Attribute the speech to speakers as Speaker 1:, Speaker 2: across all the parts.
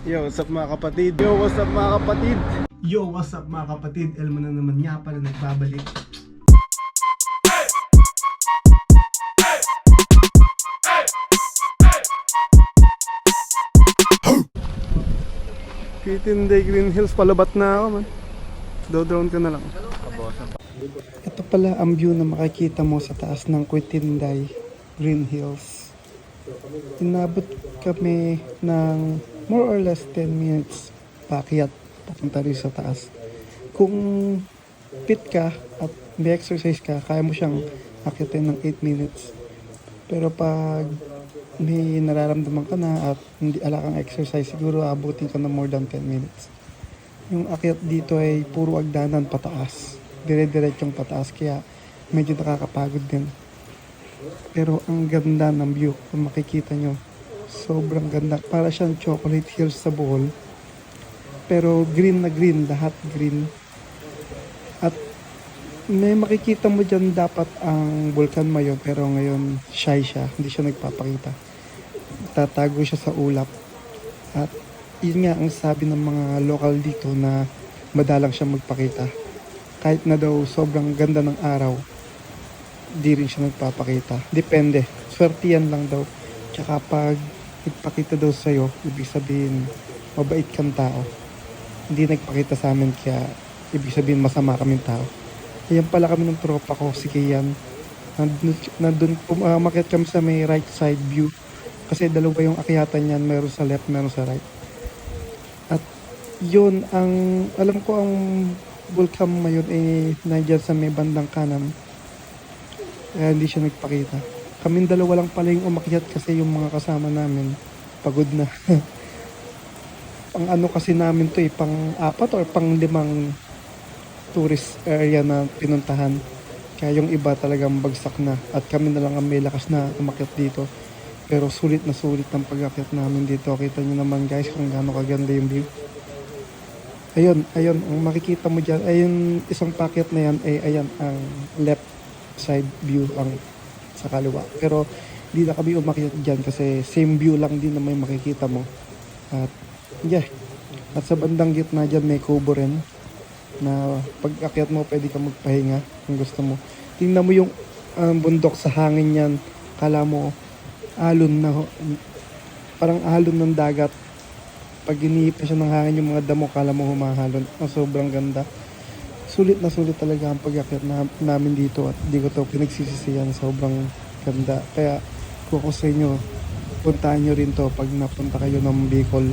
Speaker 1: Yo, what's up mga kapatid? Yo, what's up mga kapatid? Yo, what's up mga kapatid? Elmo na naman nga pala nagbabalik. Kitinday Green Hills, palabat na ako man. Do-drone ka na lang. Ito pala ang view na makikita mo sa taas ng Kitinday Green Hills. Inabot kami ng more or less 10 minutes paakyat papunta rin sa taas. Kung fit ka at may exercise ka, kaya mo siyang akyatin ng 8 minutes. Pero pag may nararamdaman ka na at hindi ala kang exercise, siguro abutin ka na more than 10 minutes. Yung akyat dito ay puro agdanan pataas. Dire-diretsong pataas, kaya medyo nakakapagod din. Pero ang ganda ng view kung makikita nyo. Sobrang ganda. Para siyang chocolate hills sa Bohol. Pero green na green. Lahat green. At may makikita mo dyan dapat ang Vulcan Mayon. Pero ngayon shy siya. Hindi siya nagpapakita. Tatago siya sa ulap. At yun nga ang sabi ng mga local dito na madalang siya magpakita. Kahit na daw sobrang ganda ng araw, di rin siya nagpapakita. Depende. Swerte yan lang daw. Tsaka pag nagpakita daw sa'yo, ibig sabihin, mabait kang tao. Hindi nagpakita sa amin, kaya ibig sabihin, masama kaming tao. Ayan pala kami ng tropa ko, si Kian. Nandun, umakyat kami sa may right side view. Kasi dalawa yung akyatan yan, meron sa left, meron sa right. At yun, alam ko ang Vulcan Mayon ay nandyan sa may bandang kanan. Kaya hindi siya nagpakita. Kaming dalawa lang pala yung umakyat kasi yung mga kasama namin pagod na. Pang ano kasi namin to pang 4 or pang 5 tourist area na pinuntahan. Kaya yung iba talagang bagsak na. At kami na lang ang may lakas na umakyat dito. Pero sulit na sulit ang pag-akyat namin dito. Kita nyo naman guys kung gaano kaganda yung view. Ayun, ang makikita mo dyan, ayun, isang packet na yan, ayan, ang left side view ang sa kaliwa. Pero hindi na kami umakyat dyan kasi same view lang din na may makikita mo. At yeah, at sa bandang gitna dyan may kubo rin na pag akyat mo pwede ka magpahinga kung gusto mo. Tingnan mo yung bundok sa hangin yan, kala mo alon na, parang alon ng dagat. Pag iniipin siya ng hangin yung mga damo, kala mo humahalon. Ang sobrang ganda. Sulit na sulit talaga ang pag-akyat namin dito at di ko ito pinagsisisihan. Sobrang ganda. Kaya kung ako sa inyo, puntahan nyo rin to pag napunta kayo ng Bicol.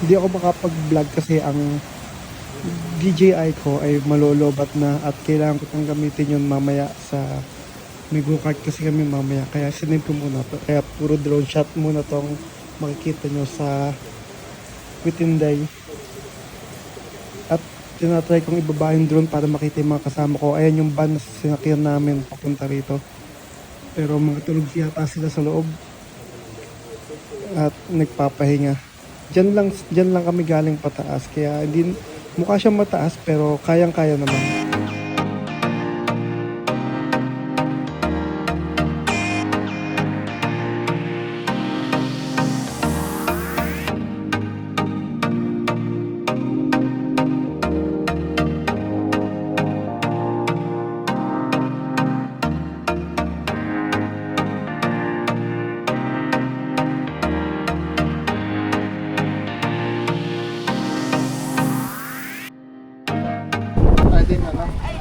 Speaker 1: Hindi ako makapag-vlog kasi ang DJI ko ay malolobat na at kailangan ko itong gamitin yun mamaya sa may go-kart kasi kami mamaya, kaya sinip ko muna to. Kaya puro drone shot muna tong makikita nyo sa Kitinday. At tinatry kong ibaba yung drone para makita yung mga kasama ko. Ayan yung van na sinakyan namin papunta rito, pero mga tulog yata sila sa loob at nagpapahinga. Diyan lang kami galing pataas, kaya hindi mukha siyang mataas pero kayang-kaya naman.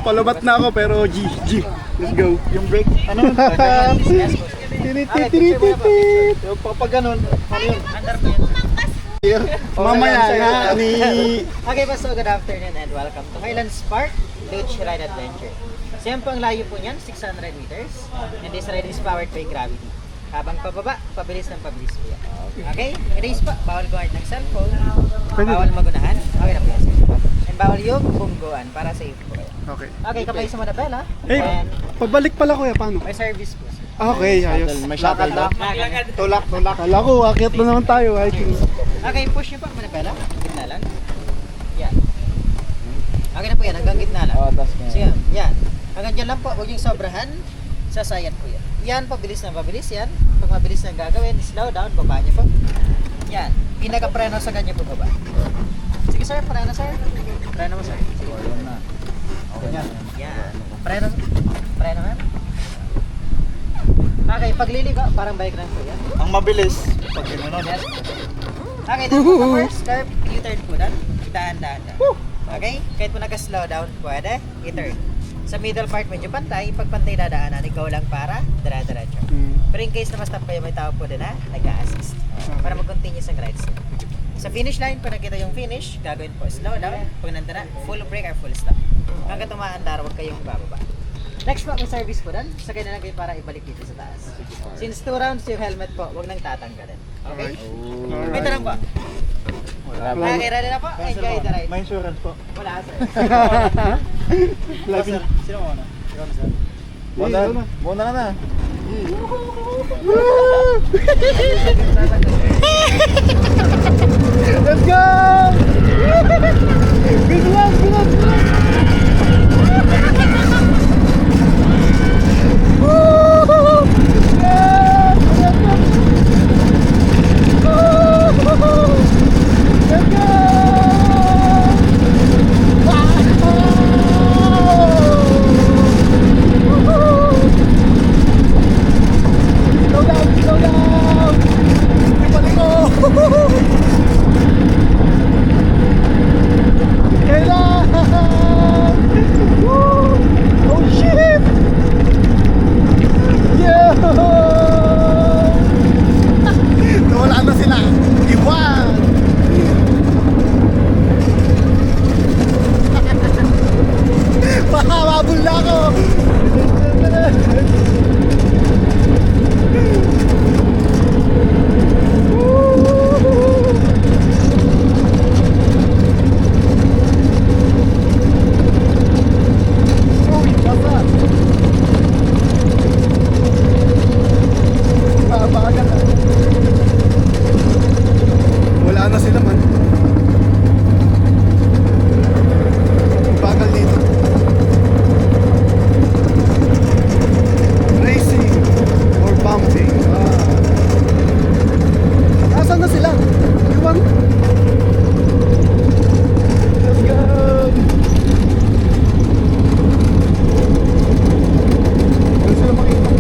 Speaker 1: Palabat na ako pero G. Let's go.
Speaker 2: Yung break, ano?
Speaker 1: Tinitititititit.
Speaker 2: Yung pag ganun, ano yun?
Speaker 1: Mamaya na ni...
Speaker 3: Okay po, so good afternoon and welcome to Highlands Park Luge Ride Adventure. So yan po ang layo po niyan, 600 meters. And this ride is powered by gravity. Habang pababa, pabilis ng pabilis po yan. Okay? Erase pa. Bawal gumamit ng cellphone.
Speaker 1: Pwede.
Speaker 3: Bawal magunahan. Okay na po yan. And bawal yung bungguan para safe po kayo.
Speaker 1: Okay.
Speaker 3: Okay, kapay sa Manabela.
Speaker 1: Eh,
Speaker 3: And
Speaker 1: pabalik pala kuya, paano?
Speaker 3: may service po. Sir.
Speaker 1: Okay, ayos.
Speaker 2: May shuttle daw.
Speaker 3: Lakad.
Speaker 2: Tulak.
Speaker 1: Kala ko, akit na naman tayo. Hiking.
Speaker 3: Okay, push nyo pa Manabela. Gitna lang. Yan. Okay na po yan, hanggang gitna lang.
Speaker 2: Tas
Speaker 3: Sige, yan. Hanggang dyan lang po, huwag yung sobrahan. Sasayan po yan. Yan, pabilis na pabilis yan. Pag mabilis na gagawin, slow down, baba nyo po. Yan. Pinaka-preno sa kanya po baba. Sige sir, preno sir. Preno mo sir.
Speaker 2: Okay na.
Speaker 3: Yan. Preno. Preno man. Okay, pagliligo, parang bike run po yan.
Speaker 2: Ang mabilis. Pag ginunod.
Speaker 3: Yes. Okay, doon po sa first curve, U-turn po doon. Dahan-dahan. Okay? Kahit po naka-slow down, pwede. U-turn. Sa middle part, medyo pantay. Pag pantay dadaanan, ikaw lang para dara-diretso. Pero in case na ma-stop kayo, may tao po din na nag-a-assist. Para mag-continue sa rides. Sa finish line, pag nakita yung finish, gagawin po slow down. Pag nandun na, full brake or full stop. Hanggang tumaandar, huwag kayong bababa. Next po, may service po doon. Sakay na lang kayo para ibalik dito sa taas. Since 2 rounds yung helmet po, huwag nang tatanggalin. Okay? May tanong po. Okay, ready na po? Enjoy the ride.
Speaker 2: May insurance po.
Speaker 3: Wala, sir.
Speaker 2: Sir, sino mo na? Ikaw na, sir. Muna ka na.
Speaker 1: Let's go! Good luck, good luck, good luck! Woo! Yeah! Woo! Let's go! Slow down, slow down! Ibalik ko! Kailan! Woo! Oh shit! Yeah! Nawala na sila! Iwan! Mahababol na ako! Wala na sila man. Bagal dito. Racing or bumping. Nasaan na sila? Iwan. Let's go. Doon sila makita.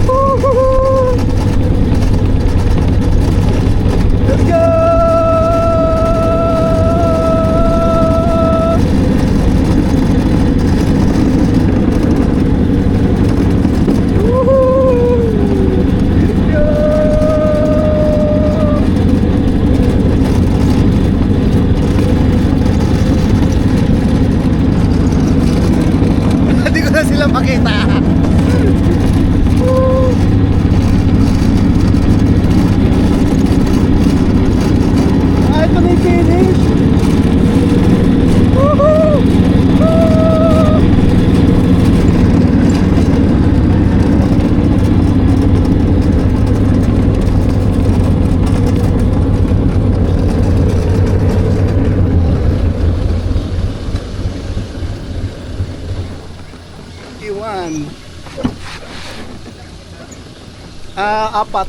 Speaker 1: Woohoo! Let's go! Hindi ko na sila makita. Ah, ito na yung finish. Woohoo! Woo! Iwan. Apat.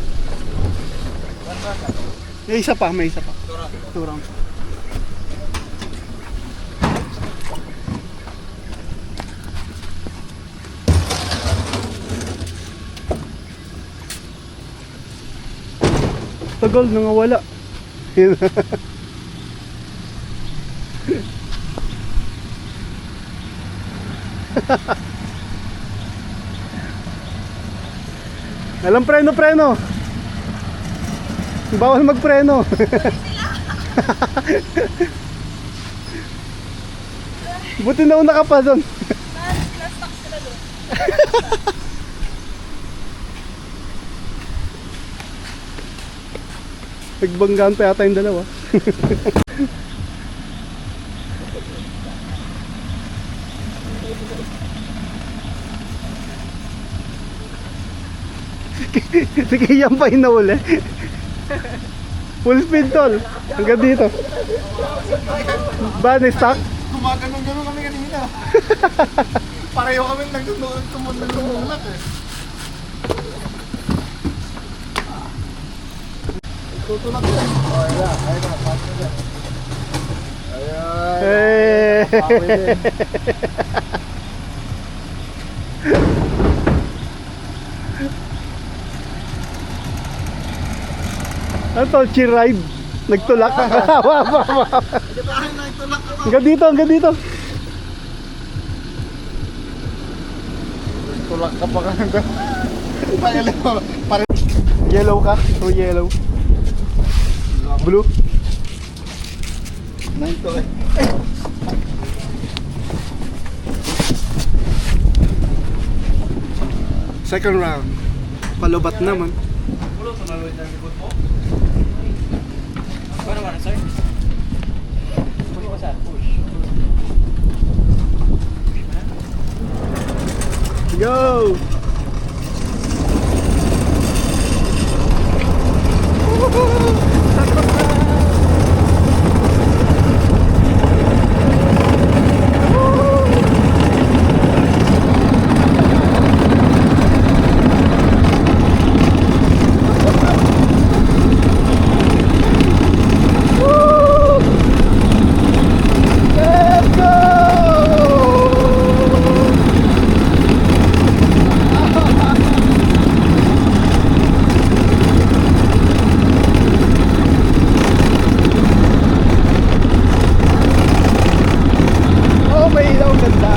Speaker 1: May isa pa, may isa pa. Turang. Tagal, nangawala. Alam, preno. Bawal magpreno. Buti na una ka pa doon. Nagbanggaan pa yata yung dalawa. Si Kian pa inauli. Full speed tol. Hanggang dito. Ba, na-stuck?
Speaker 2: Gumaganon kami kanina. Pareho kami nagtumulat eh. Tutulak yan. Ayun na.
Speaker 1: Hey! Ano to? Cheer ride? Nagtulak? Hanggang dito, hanggang dito.
Speaker 2: Tulak ka pa kanina.
Speaker 1: Yellow ka? So yellow. Blue?
Speaker 2: 9 to eh.
Speaker 1: Second round. Palubat naman.
Speaker 3: Ano naman, sir? Push mo, sir. Push.
Speaker 1: Go! Let's go! Oh, may ilaw, ganda.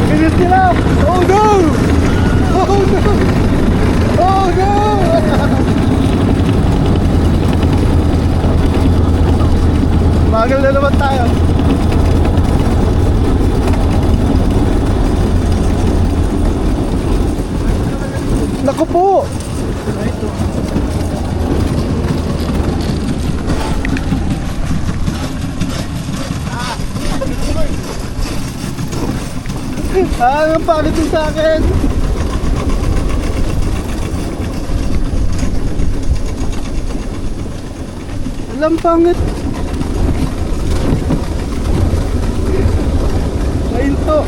Speaker 1: Bilis nila! Oh no! Oh no! Oh no! Magal na naman tayo. Naku po! Ang pangit yung sa akin. Alam pangit. Ayun to.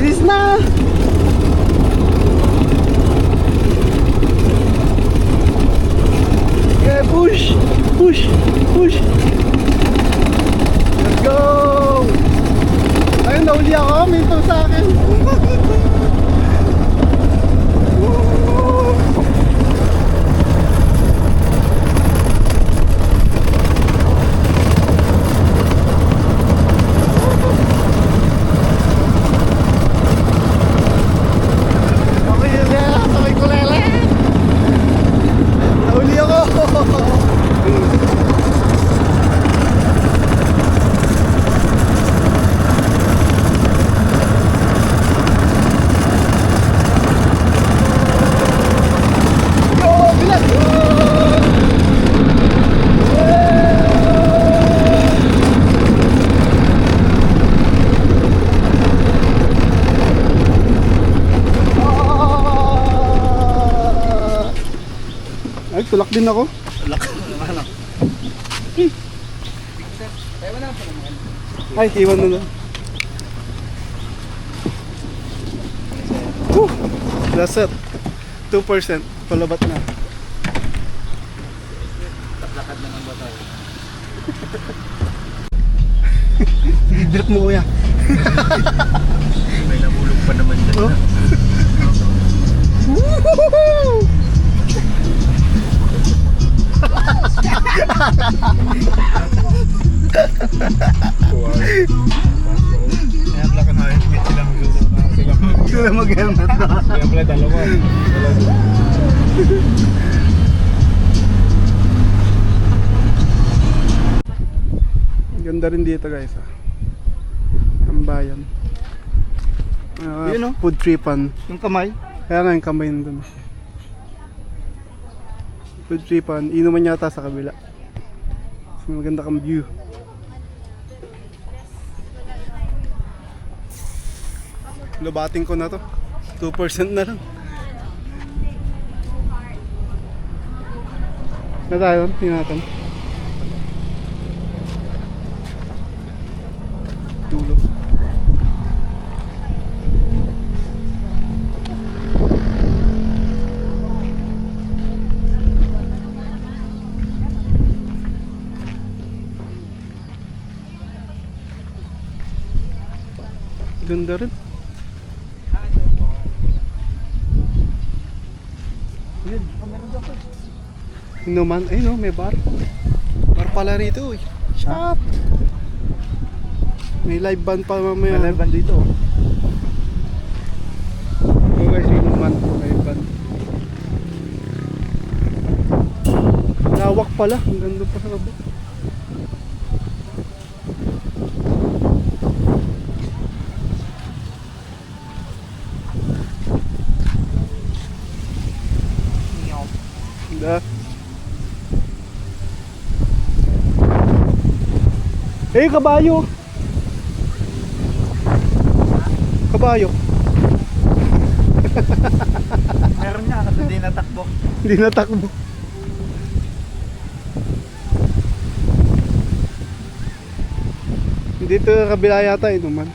Speaker 1: Bilis na. Okay, push, push, push. Let's go. Ayun, nauli ako. Minto sa akin. Okay, yun na. Sabay ko lele. Nauli ako. Go, bilas! Ay, tulak din ako.
Speaker 2: Tulak naman ako.
Speaker 1: Ay, iwan na lang. Whew! That's it. 2%. Palabat na.
Speaker 2: Lakad naman ba tayo?
Speaker 1: Sige, drip mo kuya.
Speaker 2: May nabulog pa naman dyan.
Speaker 1: Oh. Woohoo!
Speaker 2: Kaya pala ka na helmet sila mag-helmet.
Speaker 1: Sila mag-helmet na.
Speaker 2: Kaya pala dalawa.
Speaker 1: Ganda rin dito guys ang bayan.
Speaker 2: Yun, oh.
Speaker 1: Food tripan.
Speaker 2: Yung kamay.
Speaker 1: Kaya nga yung kamay nandun. Food tripan. Inuman yata sa kabila. So, maganda kang view. Lubating ko na to. 2% na lang. Na tayo, tingnan natin. Dulo. Ganda rin. Inuman, ay no, may bar. Bar pala rito eh. Shop. May live band pa mamaya.
Speaker 2: May live band dito.
Speaker 1: Oh guys, inuman po live band. Lawak pala, ang ganda pa sa kabot. Ganda. Eh, kabayo. Kabayo.
Speaker 2: Meron nga kasi di natakbo.
Speaker 1: Hindi natakbo. Dito kabila yata inuman.